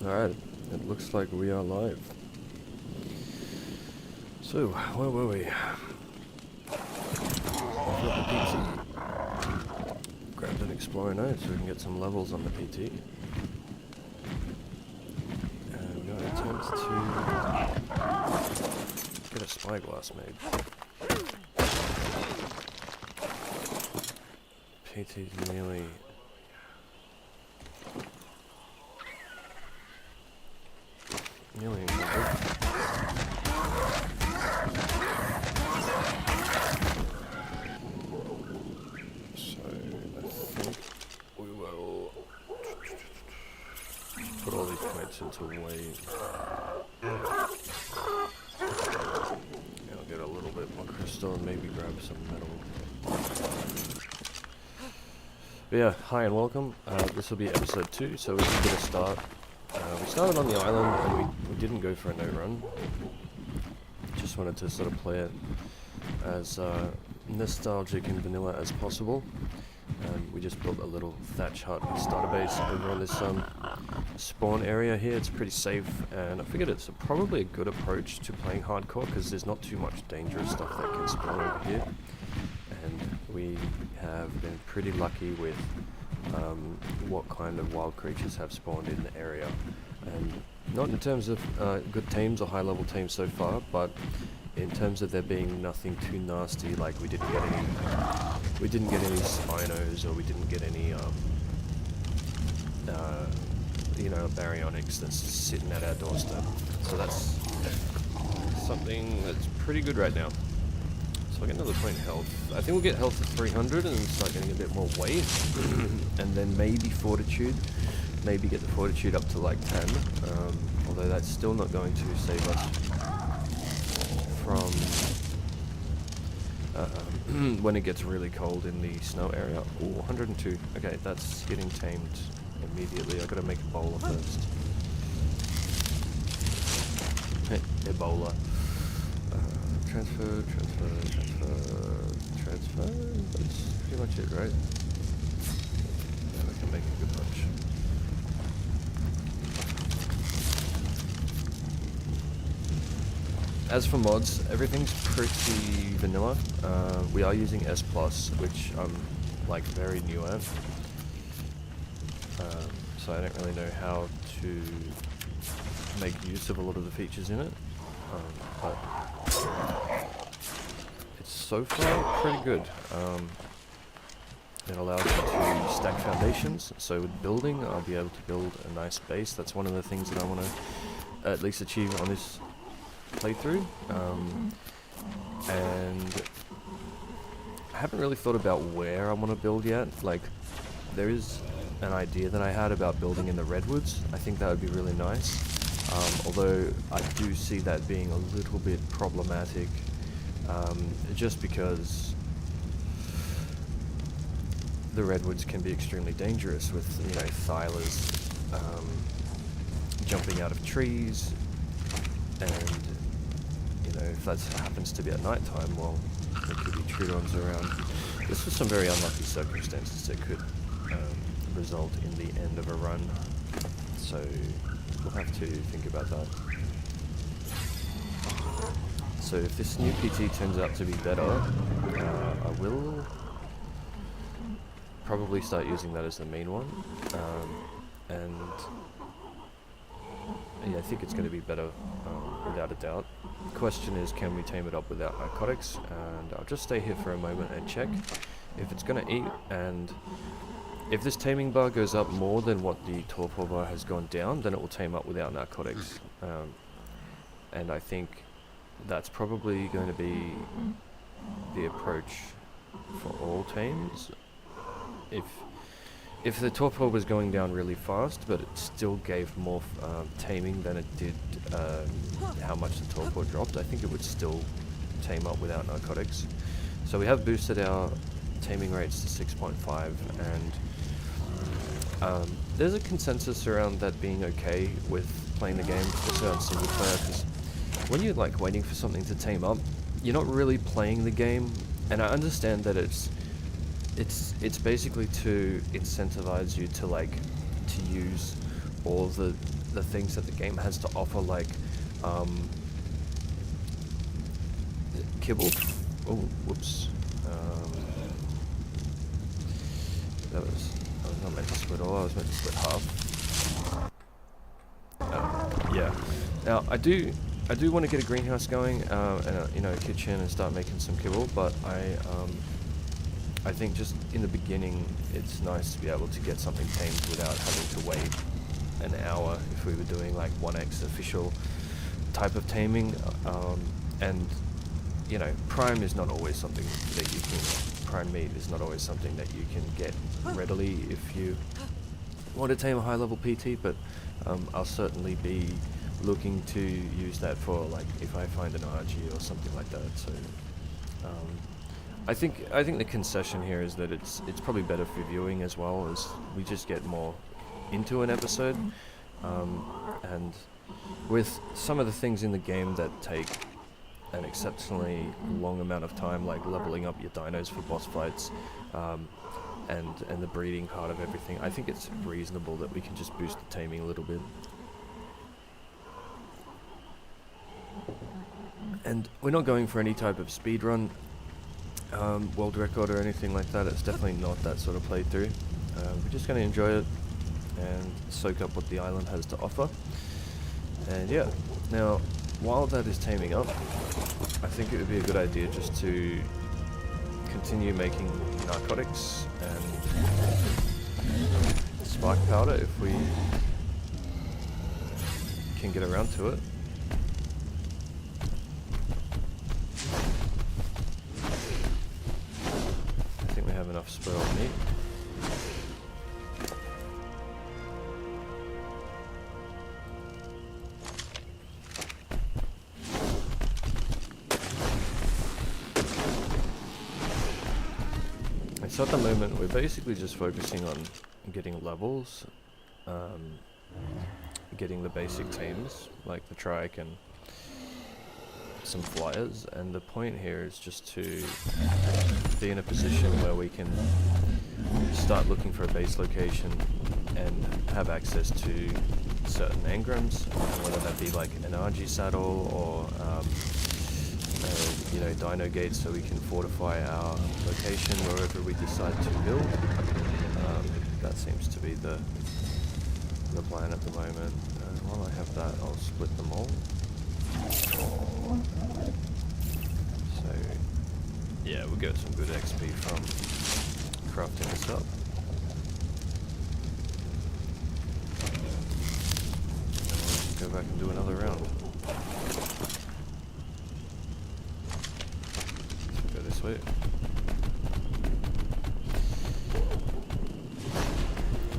Alright, it looks like we are live. So, where were we? I've got the PT. Grabbed an Explorer node so we can get some levels on the PT. And we're going to attempt to get a spyglass made. PT's nearly... nearly incomplete. So I think we will put all these plates into wave. I'll get a little bit more crystal and maybe grab some metal. But yeah, hi and welcome. This will be episode 2, so we're just going to start. We started on the island and we didn't go for a no run. Just wanted to sort of play it as nostalgic and vanilla as possible. We just built a little thatch hut starter base over on this spawn area here. It's pretty safe, and I figured it's probably a good approach to playing hardcore because there's not too much dangerous stuff that can spawn over here. And we have been pretty lucky with what kind of wild creatures have spawned in the area, and not in terms of good teams or high level teams so far, but in terms of there being nothing too nasty. Like we didn't get any spinos, or we didn't get any you know, baryonyx that's sitting at our doorstep. So that's something that's pretty good right now. So I get another point health. I think we'll get health to 300 and start getting a bit more weight. And then maybe fortitude. Maybe get the fortitude up to like 10. Although that's still not going to save us from when it gets really cold in the snow area. Ooh, 102. Okay, that's getting tamed immediately. I gotta make Ebola first. Ebola. Transfer. That's pretty much it, right? Yeah, we can make a good bunch. As for mods, everything's pretty vanilla. We are using S+, which I'm like very new at. So I don't really know how to make use of a lot of the features in it. But it's so far pretty good. It allows you to stack foundations, so with building I'll be able to build a nice base. That's one of the things that I want to at least achieve on this playthrough. And I haven't really thought about where I want to build yet. Like, there is an idea that I had about building in the redwoods. I think that would be really nice. Although I do see that being a little bit problematic, just because the redwoods can be extremely dangerous with, you know, thylers jumping out of trees, and, you know, if that happens to be at night time, well, there could be trudons around. This was some very unlucky circumstances that could result in the end of a run, so we'll have to think about that. So if this new PT turns out to be better, I will probably start using that as the main one. And yeah, I think it's going to be better without a doubt. The question is, can we tame it up without narcotics? And I'll just stay here for a moment and check if it's going to eat, and if this taming bar goes up more than what the torpor bar has gone down, then it will tame up without narcotics. And I think that's probably going to be the approach for all tames. If the torpor was going down really fast, but it still gave more taming than it did how much the torpor dropped, I think it would still tame up without narcotics. So we have boosted our taming rates to 6.5, and there's a consensus around that being okay with playing the game, also on single player, because when you're like waiting for something to tame up, you're not really playing the game. And I understand that it's basically to incentivize you to use all the the things that the game has to offer, like kibble. Oh, whoops. I was not meant to split all, I was meant to split half. Yeah. Now I do want to get a greenhouse going, and you know, a kitchen, and start making some kibble, but I think just in the beginning it's nice to be able to get something tamed without having to wait an hour if we were doing like 1x official type of taming, and you know, prime is not always something that you can, prime meat is not always something that you can get readily if you want to tame a high level PT, but I'll certainly be looking to use that for, like, if I find an RG or something like that. So I think the concession here is that it's probably better for viewing as well, as we just get more into an episode, and with some of the things in the game that take an exceptionally long amount of time, like leveling up your dinos for boss fights, and the breeding part of everything, I think it's reasonable that we can just boost the taming a little bit. And we're not going for any type of speed run, world record or anything like that. It's definitely not that sort of playthrough. We're just going to enjoy it and soak up what the island has to offer. And yeah, now while that is taming up, I think it would be a good idea just to continue making narcotics and spark powder if we can get around to it. I think we have enough spoiled meat. So at the moment we're basically just focusing on getting levels, getting the basic teams like the trike and some flyers, and the point here is just to be in a position where we can start looking for a base location and have access to certain engrams, whether that be like an RG saddle or you know, dino gates, so we can fortify our location wherever we decide to build. That seems to be the plan at the moment. While I have that, I'll split them all. So yeah, we'll get some good XP from crafting this up. And we'll just go back and do another round. Go this way.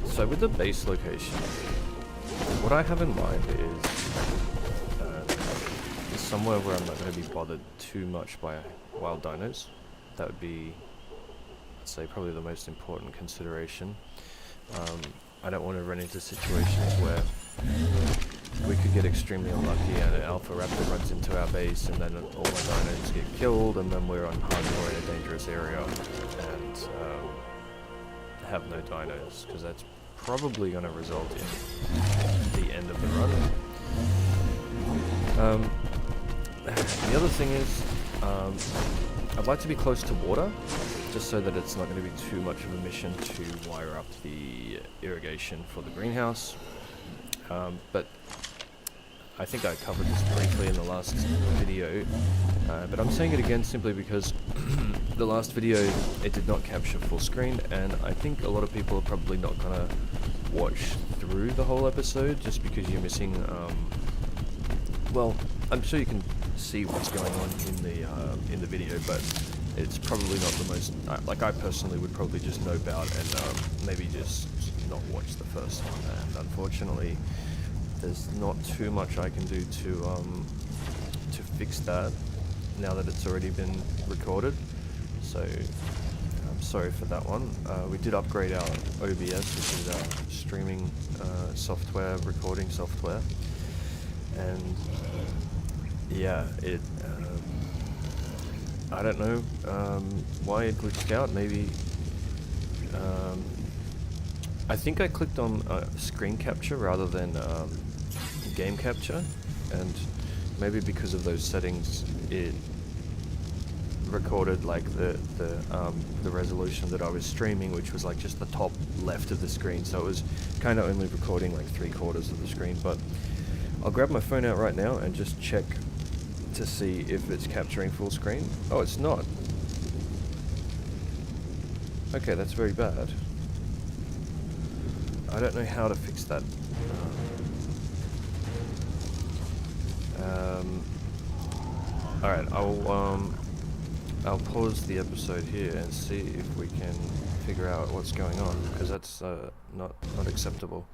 So with the base location, what I have in mind is somewhere where I'm not going to be bothered too much by wild dinos. That would be, I'd say, probably the most important consideration. I don't want to run into situations where we could get extremely unlucky and an alpha raptor runs into our base and then all my dinos get killed, and then we're on hardcore in a dangerous area and have no dinos, because that's probably going to result in the end of the run. The other thing is, I'd like to be close to water, just so that it's not going to be too much of a mission to wire up the irrigation for the greenhouse. But I think I covered this briefly in the last video, but I'm saying it again simply because the last video, it did not capture full screen, and I think a lot of people are probably not gonna watch through the whole episode just because you're missing, well, I'm sure you can see what's going on in the video, but it's probably not the most, like, I personally would probably just know about and maybe just not watch the first one, and unfortunately there's not too much I can do to fix that now that it's already been recorded. So I'm sorry for that one. We did upgrade our OBS, which is our streaming software, recording software, and yeah, it I don't know why it glitched out. Maybe I think I clicked on screen capture rather than game capture, and maybe because of those settings it recorded like the resolution that I was streaming, which was like just the top left of the screen, so it was kind of only recording like 3/4 of the screen. But I'll grab my phone out right now and just check to see if it's capturing full screen. Oh, it's not. Okay, that's very bad. I don't know how to fix that. Alright, I'll pause the episode here and see if we can figure out what's going on, because that's not acceptable.